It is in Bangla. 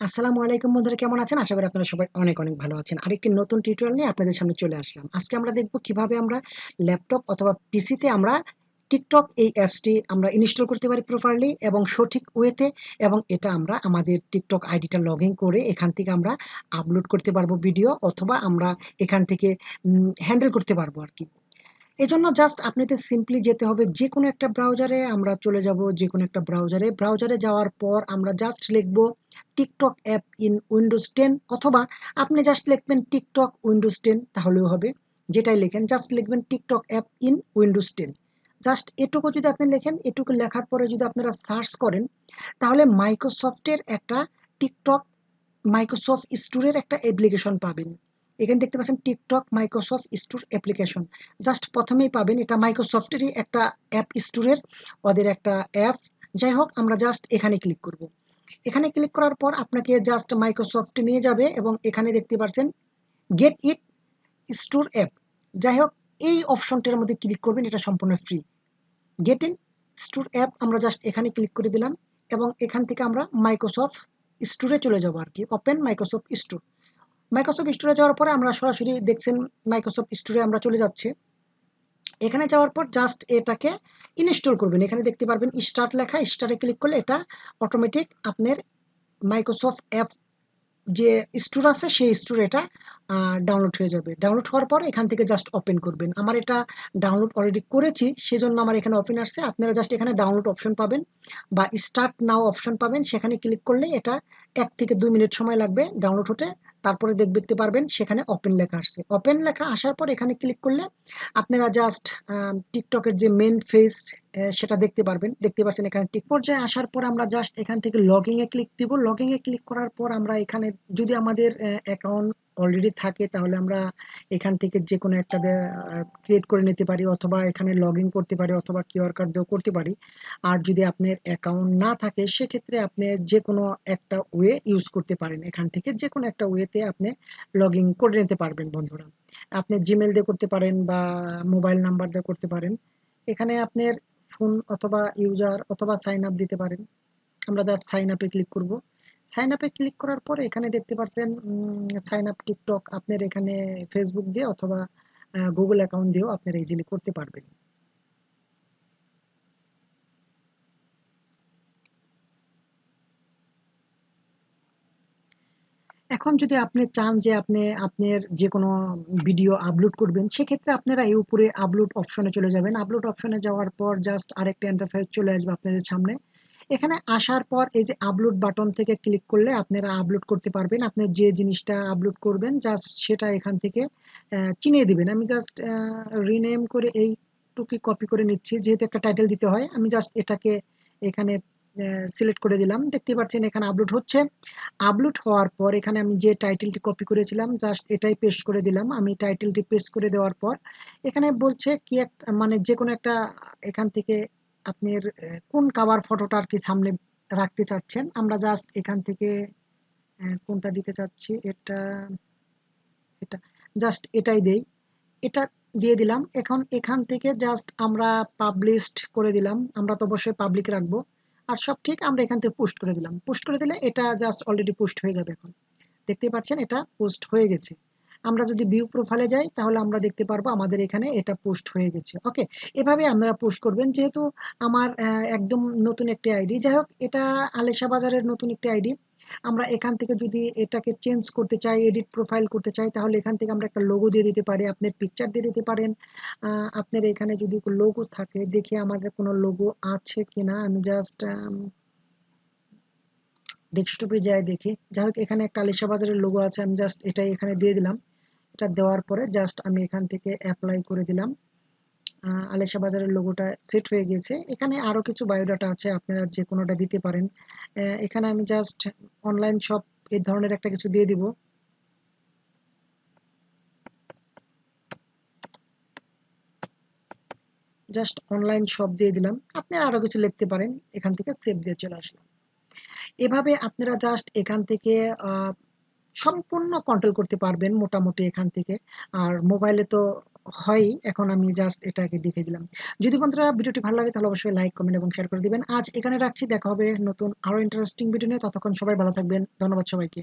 আসসালামু আলাইকুম বন্ধুরা, কেমন আছেন? আশা করি আপনারা সবাই অনেক অনেক ভালো আছেন। আরেকটি নতুন টিউটোরিয়াল নিয়ে আপনাদের সামনে চলে আসলাম। আজকে আমরা দেখব কিভাবে আমরা ল্যাপটপ অথবা পিসিতে আমরা টিকটক এই অ্যাপসটি আমরা ইনস্টল করতে পারি প্রপারলি এবং সঠিক ওয়েতে, এবং এটা আমরা আমাদের টিকটক আইডিটা লগ ইন করে এখান থেকে আমরা আপলোড করতে পারবো ভিডিও, অথবা আমরা এখান থেকে হ্যান্ডেল করতে পারবো আর কি। এজন্য জাস্ট আপনাদের সিম্পলি যেতে হবে যে কোনো একটা ব্রাউজারে। আমরা চলে যাব যে কোনো একটা ব্রাউজারে যাওয়ার পর আমরা জাস্ট লিখব টিকটক অ্যাপ ইন উইন্ডোজ 10, অথবা আপনি জাস্ট লিখবেন টিকটক উইন্ডোজ 10 তাহলেও হবে। যেটাই লেখেন জাস্ট লিখবেন TikTok app in Windows 10। Just এটুকু যদি আপনি লেখেন, এটুকু লেখার পরে যদি আপনারা সার্চ করেন, তাহলে মাইক্রোসফটের একটা টিকটক মাইক্রোসফট স্টোরের একটা অ্যাপ্লিকেশন পাবেন। এখানে দেখতে পাচ্ছেন TikTok Microsoft store application. Just প্রথমেই পাবেন এটা মাইক্রোসফটেরই একটা অ্যাপ স্টোরের, ওদের একটা অ্যাপ। যাই হোক, আমরা জাস্ট এখানে ক্লিক করব। এখানে ক্লিক করার পর আপনাকে জাস্ট মাইক্রোসফট নিয়ে যাবে এবং এখানে দেখতে পাচ্ছেন গেট ইট স্টোর অ্যাপ। যাই হোক, এই অপশনটার মধ্যে ক্লিক করবেন, এটা সম্পূর্ণ free. Get in store app আমরা জাস্ট এখানে ক্লিক করে দিলাম এবং এখান থেকে আমরা মাইক্রোসফট স্টোরে চলে যাব আর কি। Open Microsoft store. মাইক্রোসফট স্টোরে যাওয়ার পরে আমরা সরাসরি দেখছেন মাইক্রোসফট স্টোরে আমরা চলে যাচ্ছি। এখানে যাওয়ার পর জাস্ট এটাকে ইনস্টল করবেন। এখানে দেখতে পারবেন স্টার্ট লেখা, স্টার্টে ক্লিক করলে এটা অটোমেটিক আপনার মাইক্রোসফট অ্যাপ যে স্টোর আছে সেই স্টোর এটা ডাউনলোড হয়ে যাবে। ডাউনলোড হওয়ার পর এখান থেকে জাস্ট ওপেন করবেন। আমার এটা ডাউনলোড অলরেডি করেছি, সেজন্য আমার এখানে ওপেন আসছে। আপনারা জাস্ট এখানে ডাউনলোড অপশন পাবেন বা স্টার্ট নাও অপশন পাবেন, সেখানে ক্লিক করলে এটা 1 থেকে 2 মিনিট সময় লাগবে ডাউনলোড হতে। তারপরে দেখতে পারবেন সেখানে ওপেন লেখা আসছে। ওপেন লেখা আসার পর এখানে ক্লিক করলে আপনারা জাস্ট টিকটকের যে মেন ফেস সেটা দেখতে পারবেন। দেখতে পাচ্ছেন এখানে টিক পর্যায়ে আসার পর আমরা জাস্ট এখান থেকে লগইন এ ক্লিক দিব। লগইন এ ক্লিক করার পর আমরা এখানে যদি আমাদের অ্যাকাউন্ট অলরেডি থাকে তাহলে আমরা এখান থেকে যে কোনো একটা ক্রিয়েট করে নিতে পারি, অথবা এখানে লগ ইন করতে পারি, অথবা কিউআর কার্ড দিয়েও করতে পারি। আর যদি আপনার অ্যাকাউন্ট না থাকে সেক্ষেত্রে আপনি যে কোনো একটা ওয়ে ইউজ করতে পারেন। এখান থেকে যে কোনো একটা ওয়েতে আপনি লগ ইন করে নিতে পারবেন বন্ধুরা। আপনি জিমেল দিয়ে করতে পারেন বা মোবাইল নাম্বার দিয়ে করতে পারেন। এখানে আপনার ফোন অথবা ইউজার অথবা সাইন আপ দিতে পারেন। আমরা জাস্ট সাইন আপে ক্লিক করব। সাইন আপে ক্লিক করার পরে এখানে দেখতে পাচ্ছেন সাইন আপ টিকটক। আপনার এখানে ফেসবুক দিয়ে অথবা গুগল অ্যাকাউন্ট দিয়েও আপনারা ইজিলি করতে পারবেন। এখন যদি আপনি চান যে আপনি আপনার যে কোনো ভিডিও আপলোড করবেন, সেক্ষেত্রে আপনারা এই উপরে আপলোড অপশনে চলে যাবেন। আপলোড অপশনে যাওয়ার পর জাস্ট আরেকটা ইন্টারফেস চলে আসবে আপনাদের সামনে। এখানে আসার পর এই যে আপলোড বাটন থেকে ক্লিক করলে আপনারা আপলোড করতে পারবেন। আপনি যে জিনিসটা আপলোড করবেন জাস্ট সেটা এখান থেকে চিনিয়ে দিবেন। আমি জাস্ট রিনেম করে এইটুকু কপি করে নিচ্ছি, যেহেতু একটা টাইটেল দিতে হয়। আমি জাস্ট এটাকে এখানে সিলেক্ট করে দিলাম। দেখতে পাচ্ছেন এখানে আপলোড হচ্ছে। আপলোড হওয়ার পর এখানে আমি যে টাইটেলটি কপি করেছিলাম জাস্ট এটাই পেস্ট করে দিলাম। আমি টাইটেলটি পেস্ট করে দেওয়ার পর এখানে বলছে কি একটা, মানে যে কোনো একটা এখান থেকে আপনার কোন কাভার ফটোটা আর কি সামনে রাখতে চাচ্ছেন। আমরা জাস্ট এখান থেকে কোনটা দিতে চাচ্ছি, এটা এটা জাস্ট এটাই দেই। এটা দিয়ে দিলাম। এখন এখান থেকে জাস্ট আমরা পাবলিশড করে দিলাম। আমরা তো অবশ্যই পাবলিক রাখবো। আর সব ঠিক, আমরা এখান থেকে পোস্ট করে দিলাম। পোস্ট করে দিলে এটা জাস্ট অলরেডি পোস্ট হয়ে যাবে। এখন দেখতেই পাচ্ছেন এটা পোস্ট হয়ে গেছে। আমরা যদি ভিউ প্রোফাইলে যাই তাহলে আমরা দেখতে পারবো আমাদের এখানে এটা পোস্ট হয়ে গেছে। ওকে, এভাবে আপনারা পোস্ট করবেন। যেহেতু আমার একদম নতুন একটি আইডি, যাই হোক এটা আলেশা বাজারের নতুন একটি আইডি। আমরা এখান থেকে যদি এটাকে চেঞ্জ করতে চাই, এডিট প্রোফাইল করতে চাই, তাহলে এখান থেকে আমরা একটা লোগো দিয়ে দিতে পারি, আপনার পিকচার দিয়ে দিতে পারেন। আপনার এখানে যদি লোগো থাকে, দেখি আমাদের কোনো লোগো আছে কিনা। আমি জাস্ট ডেস্কটপে যাই দেখি। যাই হোক এখানে একটা আলিশা বাজারের লোগো আছে, আমি জাস্ট এটাই এখানে দিয়ে দিলাম। এটা দেওয়ার পরে জাস্ট আমি এখান থেকে অ্যাপ্লাই করে দিলাম। আলিশা বাজারের লোগোটা সেট হয়ে গেছে। এখানে আরো কিছু বায়োডাটা আছে, আপনারা যে কোনোটা দিতে পারেন। এখানে আমি জাস্ট অনলাইন শপ এই ধরনের একটা কিছু দিয়ে দিব। জাস্ট অনলাইন শপ দিয়ে দিলাম। আপনারা আরো কিছু লিখতে পারেন। এখান থেকে সেভ দিয়ে চলে আসলাম। এভাবে আপনারা জাস্ট এখান থেকে সম্পূর্ণ কন্ট্রোল করতে পারবেন মোটামুটি এখান থেকে। আর মোবাইলে তো হয়ই, এখন আমি জাস্ট এটাকে দেখিয়ে দিলাম। যদি বন্ধুরা ভিডিওটি ভালো লাগে তাহলে অবশ্যই লাইক, কমেন্ট এবং শেয়ার করে দিবেন। আজ এখানে রাখছি, দেখা হবে নতুন আরো ইন্টারেস্টিং ভিডিও নিয়ে। ততক্ষণ সবাই ভালো থাকবেন, ধন্যবাদ সবাইকে।